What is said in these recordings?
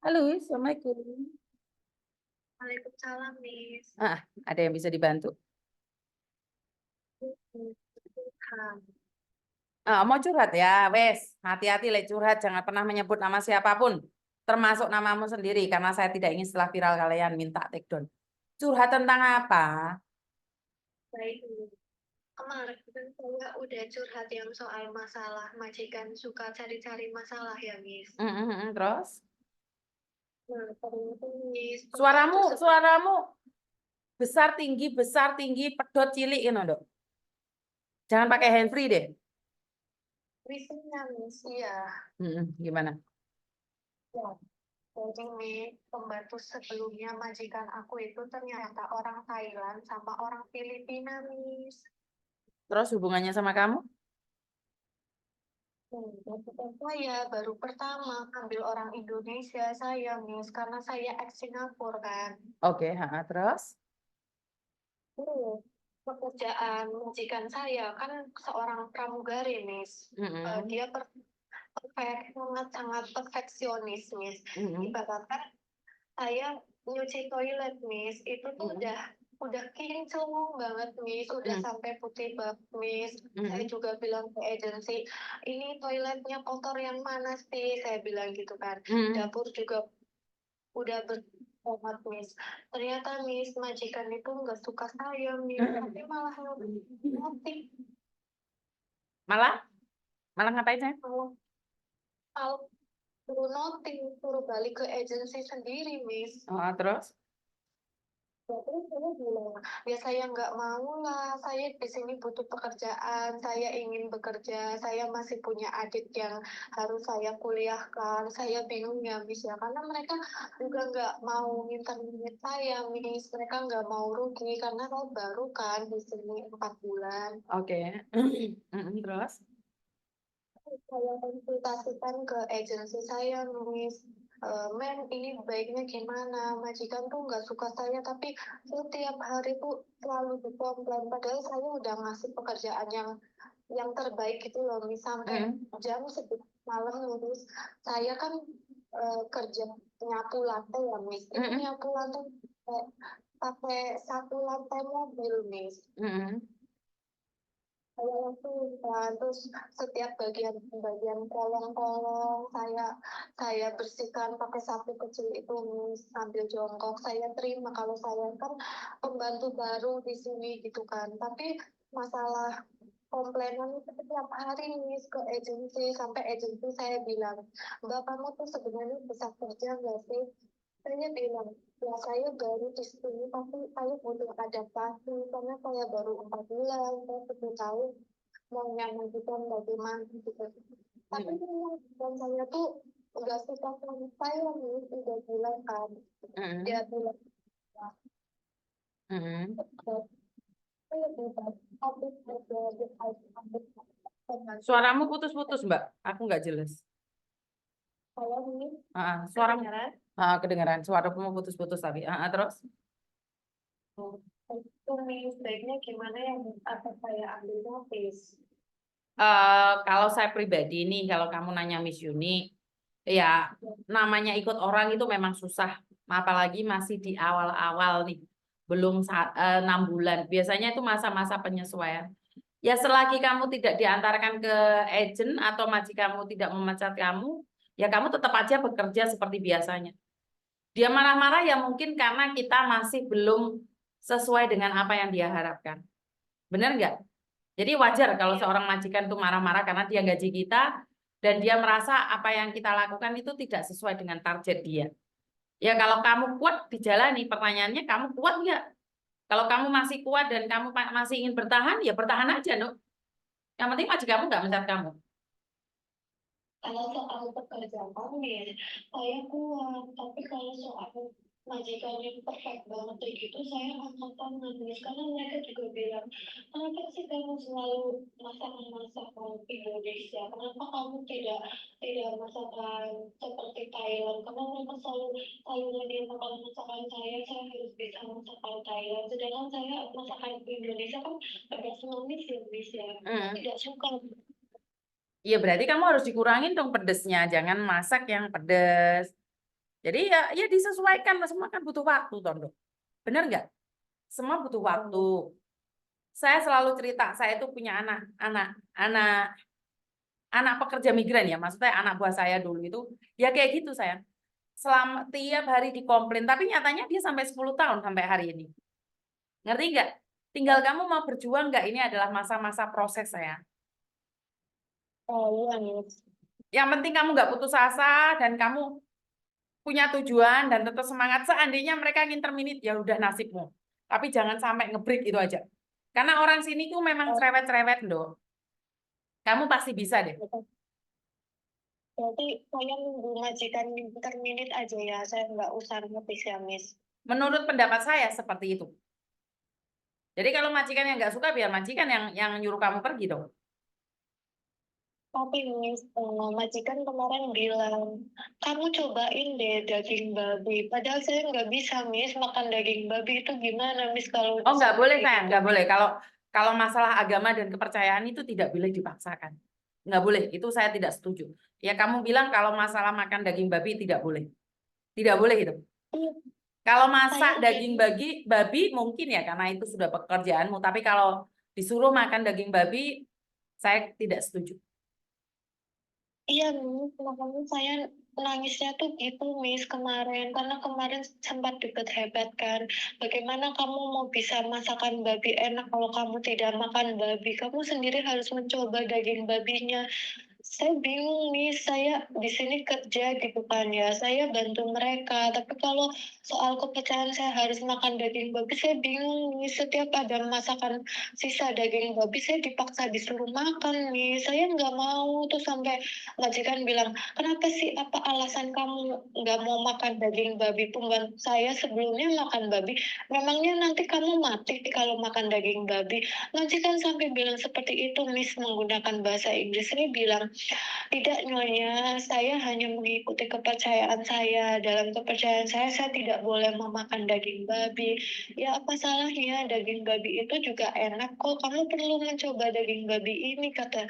Halo, Assalamualaikum. Waalaikumsalam, Miss. Ada yang bisa dibantu? Curhat. Mau curhat ya, wes. Hati-hati le curhat, jangan pernah menyebut nama siapapun, termasuk namamu sendiri, karena saya tidak ingin setelah viral kalian minta take down. Curhat tentang apa? Baik, Miss. Kemarin kan saya udah curhat yang soal masalah majikan suka cari-cari masalah ya, Miss. Terus? Nah, ternyata Miss, pembantu Suaramu, seperti suaramu besar tinggi, pedot cilik ini dok. Jangan pakai handfree deh. Wisnya, Miss. Iya. Gimana? Ya. Jadi, Miss, pembantu sebelumnya majikan aku itu ternyata orang Thailand sama orang Filipina, Miss. Terus hubungannya sama kamu? Majikan saya baru pertama ambil orang Indonesia saya, Miss, karena saya ex Singapura kan. Oke, terus? Pekerjaan majikan saya kan seorang pramugari, Miss. Dia sangat perfeksionis, Miss. Ibaratkan saya nyuci toilet, Miss, itu tuh udah kinclong banget, Miss, udah sampai putih banget, Miss. Saya juga bilang ke agensi, ini toiletnya kotor yang mana sih? Saya bilang gitu kan. Dapur juga udah banget, Miss. Ternyata, Miss, majikan itu nggak suka saya, Miss. Tapi malah noting. Malah? Malah ngapain saya? Kalau suruh noting, suruh balik ke agensi sendiri, Miss. Terus? Ya, terus saya bilang, ya saya nggak mau lah, saya di sini butuh pekerjaan, saya ingin bekerja, saya masih punya adik yang harus saya kuliahkan, saya bingung ya, Miss, ya, karena mereka juga nggak mau minta saya, Miss, mereka nggak mau rugi, karena saya baru kan di sini 4 bulan. Oke. Terus? Saya konsultasikan ke agensi saya, Miss. Men, ini baiknya gimana? Majikan tuh nggak suka saya, tapi setiap hari tuh selalu dikomplain. Padahal saya udah ngasih pekerjaan yang terbaik gitu loh, Miss. Sampai jam 11 malam, Miss. Saya kan kerja nyapu lantai ya, Miss. Itu nyapu lantai pakai satu lantai mobil, Miss. Saya lakukan, terus setiap bagian kolong-kolong saya bersihkan pakai sapu kecil itu, Miss, sambil jongkok. Saya terima kalau saya kan pembantu baru di sini gitu kan, tapi masalah komplainan itu setiap hari, Miss, ke agensi, sampai agensi saya bilang, Mbak, kamu tuh sebenarnya bisa kerja nggak sih? Saya bilang, ya saya baru di sini, tapi saya butuh adaptasi, karena saya baru 4 bulan, saya perlu tahu mau menyampaikan bagaimana gitu. Tapi dan saya tuh nggak suka sama saya, nih, udah bilang kan. Dia bilang, saya lebih baik habis kerja di habis Suaramu putus-putus, Mbak. Aku nggak jelas. saya ini Suaramu kedengaran. Suaramu putus-putus tapi. Terus? sebaiknya gimana yang apa saya ambil notis. Kalau saya pribadi nih, kalau kamu nanya Miss Yuni, ya namanya ikut orang itu memang susah. Apalagi masih di awal-awal nih, belum 6 bulan. Biasanya itu masa-masa penyesuaian. Ya selagi kamu tidak diantarkan ke agent atau majikanmu tidak memecat kamu, ya kamu tetap aja bekerja seperti biasanya. Dia marah-marah ya mungkin karena kita masih belum sesuai dengan apa yang dia harapkan. Benar nggak? Jadi wajar kalau seorang majikan itu marah-marah karena dia gaji kita dan dia merasa apa yang kita lakukan itu tidak sesuai dengan target dia. Ya kalau kamu kuat dijalani, pertanyaannya kamu kuat nggak? Kalau kamu masih kuat dan kamu masih ingin bertahan, ya bertahan aja, Nuk. Yang penting majikanmu nggak mencat kamu. Kalau soal pekerjaan, ya, saya kuat. Tapi kalau soal majikan yang perfect banget kayak gitu, saya angkat tangan, Miss. Karena mereka juga bilang, kenapa sih kamu selalu masakan-masakan Indonesia? Kenapa kamu tidak masakan seperti Thailand? Karena mereka selalu lagi masakan saya harus bisa masakan Thailand. Sedangkan saya masakan Indonesia kan pedas manis ya, Miss, ya. Saya tidak suka. Iya berarti kamu harus dikurangin dong pedesnya, jangan masak yang pedes. Jadi ya disesuaikan, semua kan butuh waktu, Tondo. Benar nggak? Semua butuh waktu. Saya selalu cerita, saya itu punya anak pekerja migran ya, maksudnya anak buah saya dulu itu ya kayak gitu saya. Selama tiap hari dikomplain, tapi nyatanya dia sampai 10 tahun sampai hari ini. Ngerti nggak? Tinggal kamu mau berjuang nggak? Ini adalah masa-masa proses saya. Oh iya, Miss. Yang penting kamu nggak putus asa dan kamu punya tujuan dan tetap semangat. Seandainya mereka ingin terminate, ya udah nasibmu. Tapi jangan sampai ngebreak itu aja. Karena orang sini tuh memang Oh, cerewet-cerewet, Dok. Kamu pasti bisa deh. berarti saya nunggu majikan terminit aja ya, saya nggak usah ngetis ya, Miss. Menurut pendapat saya seperti itu. Jadi kalau majikan yang nggak suka, biar majikan yang nyuruh kamu pergi dong. Tapi Miss, majikan kemarin bilang, kamu cobain deh daging babi. Padahal saya nggak bisa, Miss, makan daging babi itu gimana, Miss, kalau Oh, nggak boleh seperti sayang, itu. nggak boleh. Kalau masalah agama dan kepercayaan itu tidak boleh dipaksakan. Nggak boleh, itu saya tidak setuju. Ya kamu bilang kalau masalah makan daging babi tidak boleh. Tidak boleh itu. Iya, Kalau saya masak daging jadi, babi mungkin ya karena itu sudah pekerjaanmu. Tapi kalau disuruh makan daging babi, saya tidak setuju. iya, Miss, makanya saya nangisnya tuh gitu, Miss, kemarin. Karena kemarin sempat deket hebat kan. Bagaimana kamu mau bisa masakan babi enak kalau kamu tidak makan babi? Kamu sendiri harus mencoba daging babinya. Saya bingung nih, saya di sini kerja gitu kan ya, saya bantu mereka. Tapi kalau soal kepercayaan saya harus makan daging babi, saya bingung nih. Setiap ada masakan sisa daging babi, saya dipaksa disuruh makan nih. Saya nggak mau tuh sampai majikan bilang, kenapa sih apa alasan kamu nggak mau makan daging babi? Pembantu saya sebelumnya makan babi, memangnya nanti kamu mati kalau makan daging babi? Majikan sampai bilang seperti itu, Miss, menggunakan bahasa Inggris. Saya bilang, tidak, Nyonya, saya hanya mengikuti kepercayaan saya. Dalam kepercayaan saya tidak boleh memakan daging babi. Ya, apa salahnya? Daging babi itu juga enak kok. Kamu perlu mencoba daging babi ini, kata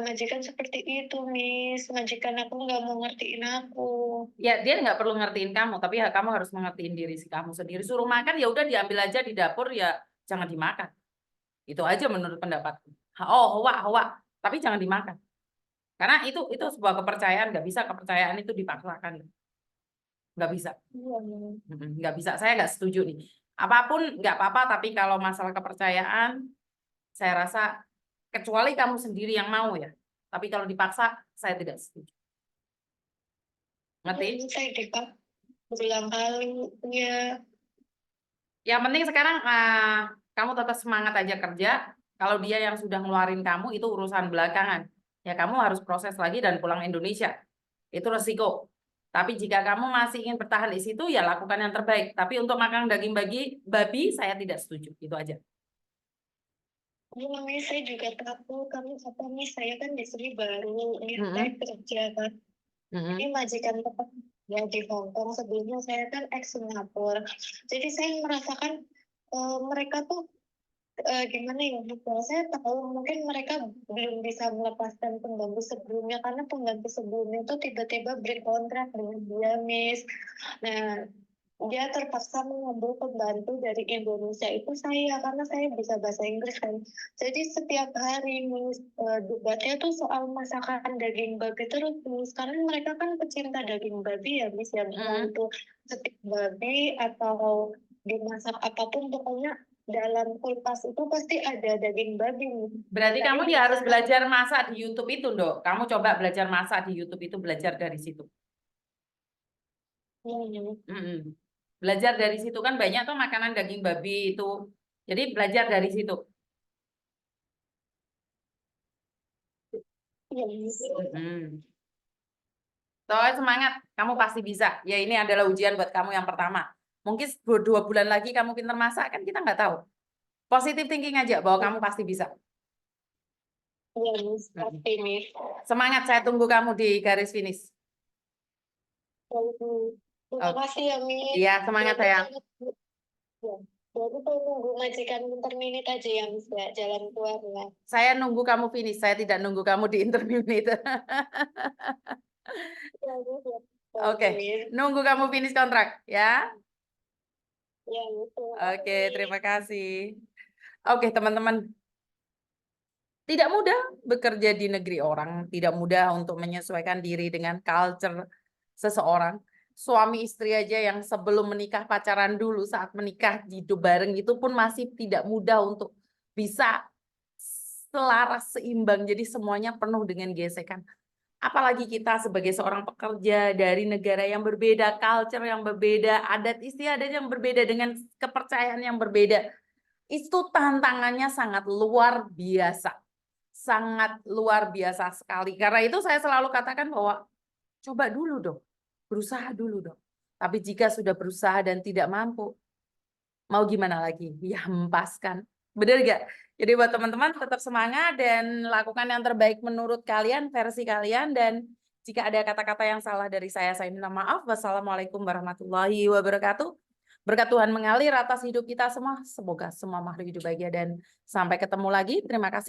majikan seperti itu, Miss. Majikan aku nggak mau ngertiin aku. Ya dia nggak perlu ngertiin kamu, tapi ya kamu harus mengertiin diri si kamu sendiri. Suruh makan ya udah diambil aja di dapur ya jangan dimakan. Itu aja menurut pendapatku. Oh, hoa, tapi jangan dimakan. Karena itu sebuah kepercayaan, nggak bisa kepercayaan itu dipaksakan. Nggak bisa. Iya, Miss. Nggak bisa. Saya nggak setuju nih. Apapun nggak apa-apa, tapi kalau masalah kepercayaan, saya rasa kecuali kamu sendiri yang mau ya. Tapi kalau dipaksa, saya tidak setuju. Ngerti? Ini saya dipaksa berulang kali. Ya, Yang penting sekarang kamu tetap semangat aja kerja. Kalau dia yang sudah ngeluarin kamu itu urusan belakangan. Ya kamu harus proses lagi dan pulang Indonesia. Itu resiko. Tapi jika kamu masih ingin bertahan di situ, ya lakukan yang terbaik. Tapi untuk makan daging babi, saya tidak setuju. Itu aja. Miss, saya juga takut karena apa nih, saya kan di sini baru, ini saya Mm-mm. kerja kan. Ini Mm-mm. majikan tetap ya di Hong Kong, sebelumnya saya kan ex Singapura. Jadi saya merasakan mereka tuh gimana ya, saya tahu mungkin mereka belum bisa melepaskan pembantu sebelumnya karena pembantu sebelumnya tuh tiba-tiba break kontrak dengan dia, Miss. Nah, dia terpaksa mengambil pembantu dari Indonesia itu saya karena saya bisa bahasa Inggris kan. Jadi setiap hari Miss, debatnya tuh soal masakan daging babi terus, Miss, karena mereka kan pecinta daging babi ya, Miss, ya, mau Mm-mm. itu stik babi atau dimasak apapun, pokoknya dalam kulkas itu pasti ada daging babi, Miss. Berarti Saya kamu dia bisa harus belajar masak di YouTube itu, Dok. Kamu coba belajar masak di YouTube itu, belajar dari situ. kan. Mm-mm. Belajar dari situ kan banyak tuh makanan daging babi itu. Jadi belajar dari situ. Iya, Miss. Mm-mm. Soalnya semangat, kamu pasti bisa. Ya ini adalah ujian buat kamu yang pertama. Mungkin 2 bulan lagi kamu pintar masak, kan kita nggak tahu. Positive thinking aja bahwa kamu pasti bisa. Iya, Miss. Mm-mm. Pasti, Miss. Semangat, saya tunggu kamu di garis finish. Terima Oke. kasih ya, Miss. Iya, semangat Berarti sayang. saya, ya, berarti saya nunggu majikan interminit aja ya, Miss, ya, jalan keluarnya. Saya nunggu kamu finish, saya tidak nunggu kamu di interview itu. Ya, Miss, ya. Oke, nunggu kamu finish kontrak ya. Ya, gitu. Oke, terima kasih. Oke, teman-teman. Tidak mudah bekerja di negeri orang, tidak mudah untuk menyesuaikan diri dengan culture seseorang. Suami istri aja yang sebelum menikah pacaran dulu, saat menikah hidup bareng itu pun masih tidak mudah untuk bisa selaras seimbang. Jadi semuanya penuh dengan gesekan. Apalagi kita sebagai seorang pekerja dari negara yang berbeda, culture yang berbeda, adat istiadat yang berbeda dengan kepercayaan yang berbeda. Itu tantangannya sangat luar biasa. Sangat luar biasa sekali. Karena itu saya selalu katakan bahwa coba dulu dong, berusaha dulu dong. Tapi jika sudah berusaha dan tidak mampu, mau gimana lagi? Ya hempaskan. Bener gak? Jadi buat teman-teman tetap semangat dan lakukan yang terbaik menurut kalian, versi kalian. Dan jika ada kata-kata yang salah dari saya minta maaf. Wassalamualaikum warahmatullahi wabarakatuh. Berkat Tuhan mengalir atas hidup kita semua. Semoga semua makhluk hidup bahagia dan sampai ketemu lagi. Terima kasih.